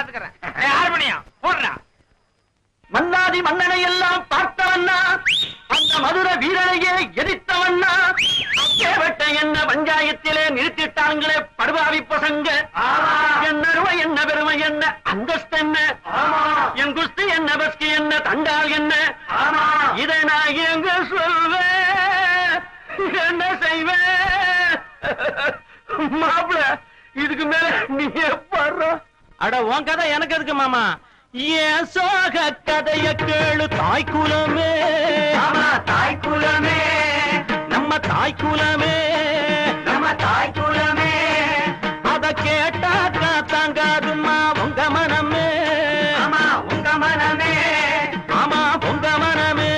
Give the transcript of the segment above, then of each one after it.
பாத்துக்கிறேன். ஹார்மோனியம் போடுறா. மன்னாதி மன்னனை எல்லாம் பார்த்தவண்ணா, அந்த மதுர வீரனையே எதிர்த்தவண்ணா, கேவட்ட என்ன பஞ்சாயத்திலே நிறுத்திட்டாங்களே படுபாவி பசங்க. என்ன அருமை என்ன பெருமை என்ன அந்தஸ்து என்ன, என் குஸ்தி என்ன பஸ்கி என்ன தண்டால் என்ன, இதை நான் எங்க சொல்வேன், என்ன செய்வேன்? மாப்பிள இதுக்கு மேல நீ பாடுற. அட உன் கதை எனக்கு எதுக்கு மாமா? ஏன் சோக கதைய கேளு தாய்க்குலமே, தாய்க்குலமே, நம்ம தாய்க்குலமே, நம்ம தாய்க்குலமே. அத கேட்டாக்கா தாங்காதுமா உங்க மனமே, ஆமா உங்க மனமே, ஆமா உங்க மனமே.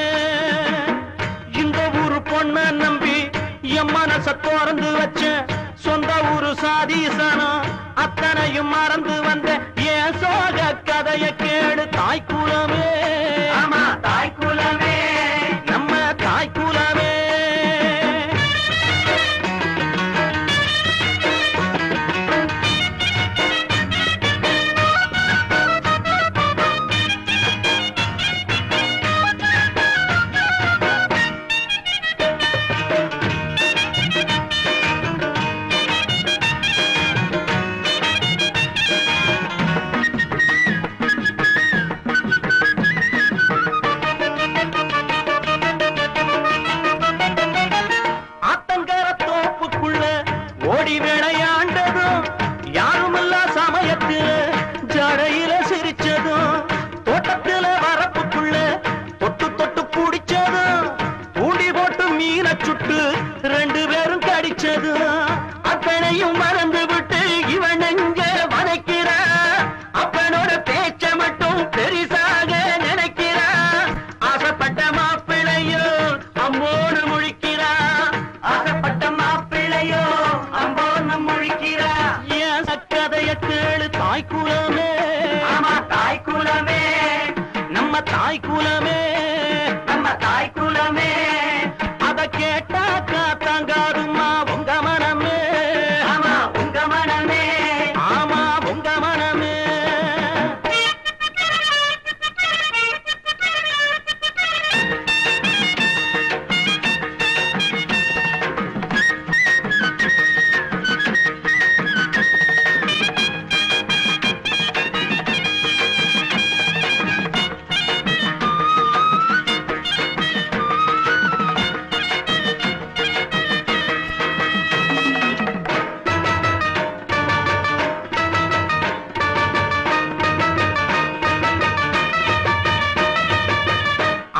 இந்த ஊரு பொண்ண நம்பி என் மனச திறந்து வச்ச, சொந்த ஊரு சாதீசனம் அத்தனையும் மறந்து வந்த ஏன் சோக கதைய கேடு தாய்க்குலமே, ஆமா தாய்க்குலமே, நம்ம தாய்க்குலமே. ஓடி விளையாண்டதும் யாருமில்லா சமயத்தில் ஜடையில சிரிச்சதும், தோட்டத்தில் வரப்புக்குள்ள தொட்டு தொட்டு பிடிச்சதும், தூண்டி போட்டு மீன சுட்டு 2 பேரும் கடிச்சதும், அப்பனையும் மறந்து விட்டு இவன் எங்க வதைக்கிறா, அப்பனோட பேச்ச மட்டும் பெரிசாக நினைக்கிறா, ஆசைப்பட்ட மாப்பிள்ளையோ அம்மோடு முழிக்கிறா, ஆசைப்பட்ட மாப்பிள்ளையோ அம்போன்னு முழிக்கிறா. ஏன் சக்கதைய கேளு தாய்க்குலமே, ஆமா தாய்க்குலமே, நம்ம தாய்க்குலமே, நம்ம தாய்க்குலமே. அத கேட்டாக்கா தாங்காதுமா உங்க மனமே, ஆமா உங்க மனமே, ஆமா உங்க மனமே.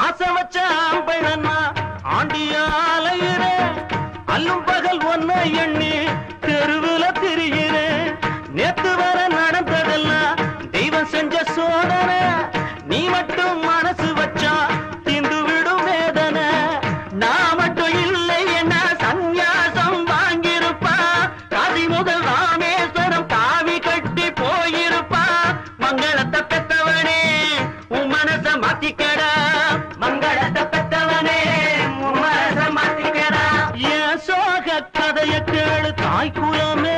ஆசை வச்ச ஆம்பழன்னா ஆண்டியாலையிற, அல்லும் பகல் ஒன்ன எண்ணி தெருவுல திரிகிறேன், நேத்து வர நடந்ததெல்லாம் தெய்வம் செஞ்ச சோதனை, நீ மட்டும் மனசு வச்சா திந்து விடும் வேதனை, நான் மட்டும் இல்லை என்ன சந்நியாசம் வாங்கியிருப்பா, காதி முதல் ராமேஸ்வரம் காவி கட்டி போயிருப்பா, மங்களத்தை பெத்தவனே உன் மனச மாத்திக்கடா, மங்களத்தை பெற்றவனே உன் மனச மாத்திக்கிறா. ஏன் சோக கதைய கேளு தாய்க்குலமே,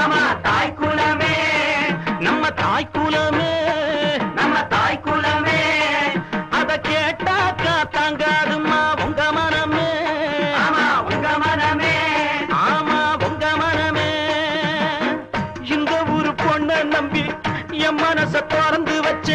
ஆமா தாய்க்குலமே, நம்ம தாய்க்குலமே, நம்ம தாய்க்குலமே. அத கேட்டாக்கா தாங்காதுமா உங்க மனமே, ஆமா உங்க மனமே, ஆமா உங்க மனமே. இந்த ஊரு பொண்ண நம்பி என் மனச திறந்து வச்ச,